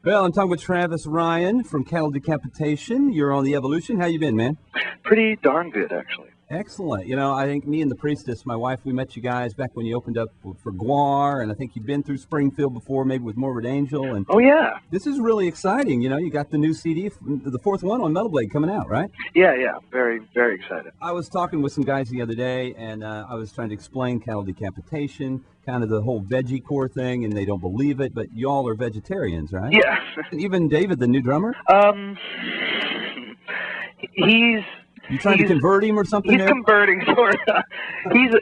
Well, I'm talking with Travis Ryan from Cattle Decapitation. You're on the Evolution. How you been, man? Pretty darn good, actually. Excellent. You know, I think me and the Priestess, my wife, we met you guys back when you opened up for Guar, and I think you've been through Springfield before, maybe with Morbid Angel. And Oh, yeah. this is really exciting. You know, you got the new CD, the fourth one on Metal Blade coming out, right? Yeah. Very, very excited. I was talking with some guys the other day, and I was trying to explain Cattle Decapitation, kind of the whole veggie core thing, and they don't believe it, but y'all are vegetarians, right? Yeah. Even David, the new drummer? He's... You trying to convert him or something? He's converting, sort of.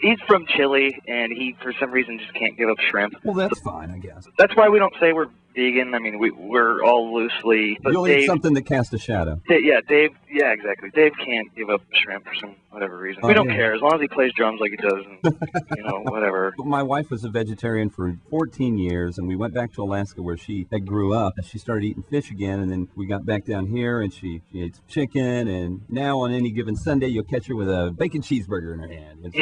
He's from Chile, and he, for some reason, just can't give up shrimp. Well, that's fine, I guess. That's why we don't say we're vegan. I mean, we're all loosely... But you'll eat something that casts a shadow. Dave, yeah, exactly. Dave can't give up shrimp for some whatever reason. We don't care, as long as he plays drums like he does, and, you know, whatever. My wife was a vegetarian for 14 years, and we went back to Alaska where she had grew up, and she started eating fish again, and then we got back down here, and she ate some chicken, and now on any given Sunday, you'll catch her with a bacon cheeseburger in her hand.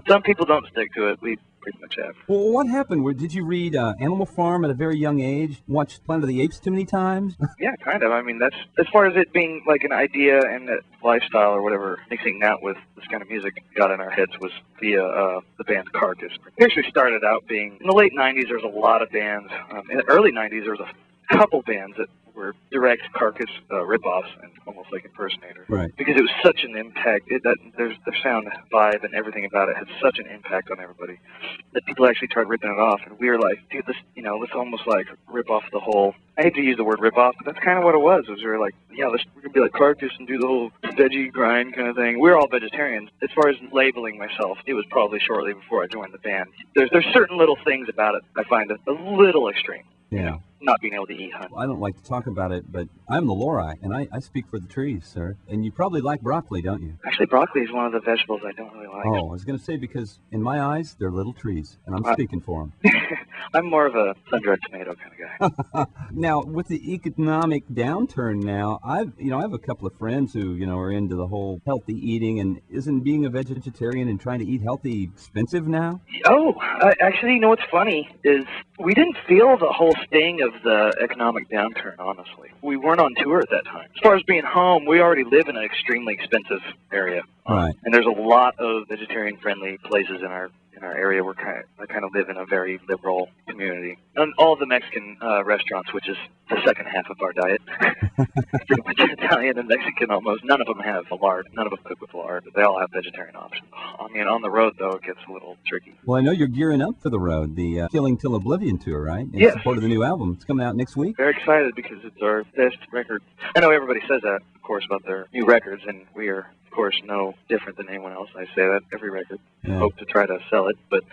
Some people don't stick to it. We pretty much have. Well, what happened? Did you read Animal Farm at a very young age? Watch Planet of the Apes too many times? Yeah, kind of. I mean, that's as far as it being like an idea and a lifestyle or whatever, mixing that with this kind of music got in our heads was via the band Carcass. It actually started out being, in the late 90s, there was a lot of bands. In the early 90s, there was a couple bands that were direct Carcass ripoffs and almost like impersonators. Right. Because it was such an impact. Their sound vibe and everything about it had such an impact on everybody that people actually tried ripping it off. And we were like, dude, let's almost like rip off the whole... I hate to use the word rip off, but that's kind of what it was. We were like, yeah, we're going to be like Carcass and do the whole veggie grind kind of thing. We're all vegetarians. As far as labeling myself, it was probably shortly before I joined the band. There's certain little things about it I find a little extreme. Yeah. You know, not being able to eat hunt. Well, I don't like to talk about it, but I'm the Lori, and I speak for the trees, sir. And you probably like broccoli, don't you? Actually, broccoli is one of the vegetables I don't really like. Oh, I was going to say, because in my eyes, they're little trees, and I'm speaking for them. I'm more of a sun-dried tomato kind of guy. Now, with the economic downturn now, I have a couple of friends who, are into the whole healthy eating, and isn't being a vegetarian and trying to eat healthy expensive now? Oh, actually, what's funny is we didn't feel the whole sting of the economic downturn, honestly. We weren't on tour at that time. As far as being home, we already live in an extremely expensive area. Right. And there's a lot of vegetarian-friendly places in our area. I kind of live in a very liberal community. And all the Mexican restaurants, which is the second half of our diet, pretty much Italian and Mexican almost. None of them have a lard. None of them cook with lard. They all have vegetarian options. I mean, on the road, though, it gets a little tricky. Well, I know you're gearing up for the road, the Killing Till Oblivion tour, right? In Yes. support of the new album. It's coming out next week. Very excited because it's our best record. I know everybody says that, of course, about their new records, and we are, of course, no different than anyone else. I say that every record. Yeah. Hope to try to sell it, but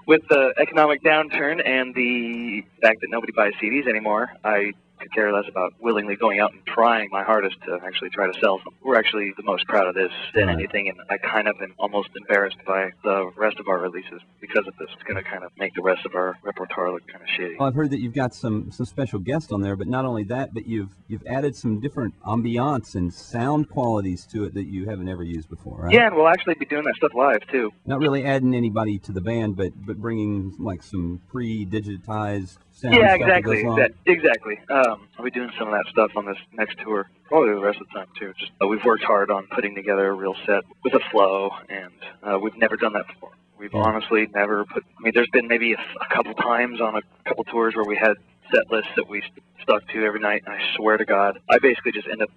with the economic downturn and the fact that nobody buys CDs anymore, I could care less about willingly going out and trying my hardest to actually try to sell them. We're actually the most proud of this than anything, and I kind of am almost embarrassed by the rest of our releases because of this. It's going to kind of make the rest of our repertoire look kind of shitty. Well, I've heard that you've got some special guests on there, but not only that, but you've added some different ambiance and sound qualities to it that you haven't ever used before, right? Yeah, and we'll actually be doing that stuff live, too. Not really adding anybody to the band, but bringing like some pre-digitized sound Yeah, stuff that exactly. goes along. Exactly. I'll be doing some of that stuff on this next tour, probably the rest of the time, too. Just we've worked hard on putting together a real set with a flow, and we've never done that before. We've honestly never there's been maybe a couple times on a couple tours where we had set lists that we stuck to every night, and I swear to God, I basically just end up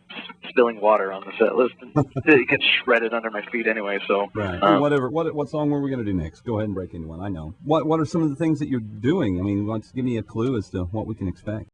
spilling water on the set list, and it gets shredded under my feet anyway, so... Right. What song were we going to do next? Go ahead and break into one, I know. What are some of the things that you're doing? I mean, give me a clue as to what we can expect.